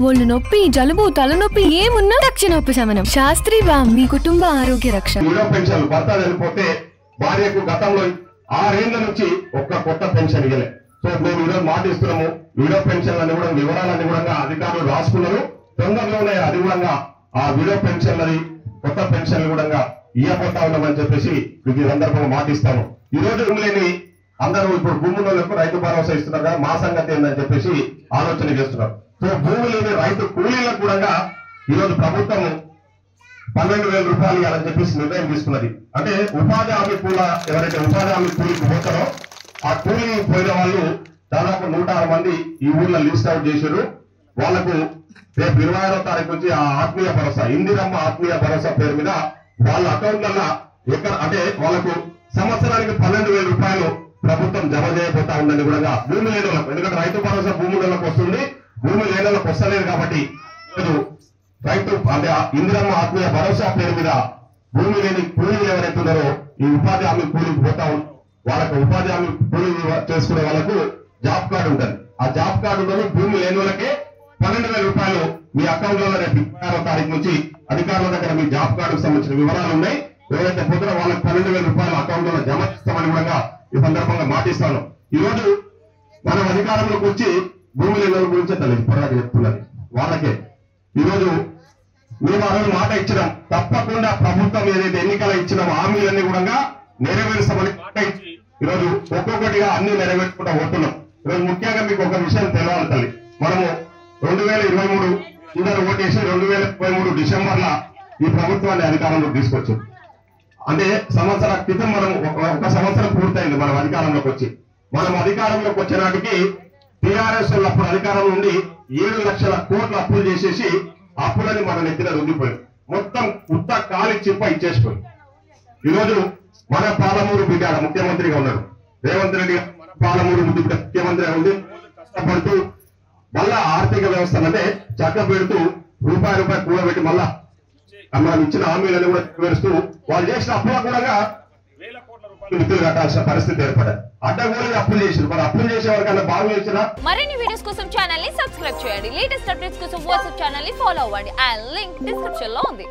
ఒళ్ళు నొప్పి, జలుబు, తలనొప్పి ఏమున్నా తక్షణ ఉపశమనం. శాస్త్రి వామ్ మీ కుటుంబ ఆరోగ్య రక్షణ. పెన్షన్ భర్త చనిపోతే భార్యకు గతంలో 6 ఏళ్ల నుంచి ఒక్క కొత్త పెన్షన్ ఇవ్వలే. సో మేము ఈరోజు మాట ఇస్తున్నాము. విడో పెన్షన్లని కూడా వివరాలన్నీ కూడా అధికారులు రాసుకున్నారు. తొందరలోనే అది కూడా ఆ విడో పెన్షన్లని కొత్త పెన్షన్లు కూడా ఇవ్వబోతా ఉన్నామని చెప్పేసి మీకు ఈ సందర్భంగా మాట ఇస్తాము. ఈ రోజు లేని అందరూ ఇప్పుడు భూములకు రైతు భరోసా ఇస్తున్నారు కదా, మా సంగతి ఏందని చెప్పేసి ఆలోచన చేస్తున్నారు. సో భూమి లేని రైతు కూలీలకు కూడా ఈరోజు ప్రభుత్వం 12,000 రూపాయలు ఇవ్వాలని చెప్పేసి నిర్ణయం తీసుకున్నది. అంటే ఉపాధి హామీ కూల ఎవరైతే ఉపాధి హామీ కూలీకి పోతారో ఆ కూలీ పోయిన వాళ్ళు దాదాపు 106 మంది ఈ ఊర్లో లిస్ట్ అవుట్ చేశారు. వాళ్లకు రేపు 26వ తారీఖు నుంచి ఆ ఆత్మీయ భరోసా, ఇందిరమ్మ ఆత్మీయ భరోసా పేరు మీద వాళ్ళ అకౌంట్లలో అంటే వాళ్ళకు సంవత్సరానికి 12,000 రూపాయలు ప్రభుత్వం జమ చేయబోతా ఉందని కూడా భూమి లేని వాళ్ళకు, ఎందుకంటే రైతు భరోసా భూమి వాళ్ళకి వస్తుంది, భూమి లేని వాళ్ళకి వస్తలేదు. కాబట్టి ఈరోజు రైతు అంటే ఇందిరమ్మ ఆత్మీయ భరోసా పేరు మీద భూమి లేని కూలీలు ఎవరైతే ఉన్నారో ఈ ఉపాధి హామీ కూలీకి పోతా వాళ్ళకు ఉపాధి హామీ కూలీ చేసుకునే వాళ్ళకు జాబ్ కార్డు ఉంటుంది. ఆ జాబ్ కార్డు ఉన్నది భూమి లేని వాళ్ళకే 12,000 రూపాయలు మీ అకౌంట్లలో రేపు 26వ తారీఖు నుంచి అధికారుల దగ్గర మీ జాబ్ కార్డుకు సంబంధించిన వివరాలు ఉన్నాయి. ఎవరైతే పోతారో వాళ్ళకి 12,000 రూపాయలు అకౌంట్లలో జమ చేస్తామని కూడా ఈ సందర్భంగా మాటిస్తాను. ఈ రోజు మనం అధికారంలోకి వచ్చి భూమి లేని వాళ్ళ గురించే తెలియదు పొరపాటు చెప్తున్నది వాళ్ళకే. ఈ రోజు మేము ఆ రోజు మాట ఇచ్చినాం, తప్పకుండా ప్రభుత్వం ఏదైతే ఎన్నికల ఇచ్చినాం హామీలన్నీ కూడా నెరవేరుస్తామని మాట ఇచ్చి ఈరోజు ఒక్కొక్కటిగా అన్ని నెరవేర్చుకుంటూ పోతున్నాం. ఈరోజు ముఖ్యంగా మీకు ఒక విషయం తెలవాలి తల్లి, మనము 2023 అందరూ ఓటేసి 2023 డిసెంబర్లో ఈ ప్రభుత్వాన్ని అధికారంలోకి తీసుకొచ్చాం. అంటే సంవత్సర క్రితం మనం ఒక సంవత్సరం పూర్తయింది మనం అధికారంలోకి వచ్చి. మనం అధికారంలోకి వచ్చే నాటికి టీఆర్ఎస్ వాళ్ళు అప్పుడు అధికారం నుండి 7 లక్షల కోట్ల అప్పులు చేసేసి అప్పులని మన నెత్తిన రుద్దిపోయింది. మొత్తం ఉత్త కాలి చిప్ప ఇచ్చేసిపోయింది. ఈరోజు మన పాలమూరు బిడ్డ ముఖ్యమంత్రిగా ఉన్నాడు రేవంత్ రెడ్డి గారు. మన పాలమూరు బిడ్డ ముఖ్యమంత్రిగా ఉంది, కష్టపడుతూ మళ్ళా ఆర్థిక వ్యవస్థ అంటే చక్క పెడుతూ రూపాయి కూడబెట్టి మళ్ళా మనం ఇచ్చిన హామీలను కూడా నెరవేరుస్తూ వాళ్ళు చేసిన అప్పులకు కూడా 1,000 కోట్ల రూపాయలు మిత్రులు కట్టాల్సిన పరిస్థితి ఏర్పడారు. అడ్డగోలు అప్పులు చేశారు. మరి అప్పులు చేసే వారికన్నా బాగు చేసినా. మరిన్ని వీడియోస్ కోసం ఛానల్ ని సబ్స్క్రైబ్ చేయండి. లేటెస్ట్ అప్డేట్స్ కోసం వాట్సాప్ ఛానల్ ని ఫాలో అవ్వండి. ఆ లింక్ డిస్క్రిప్షన్ లో ఉంది.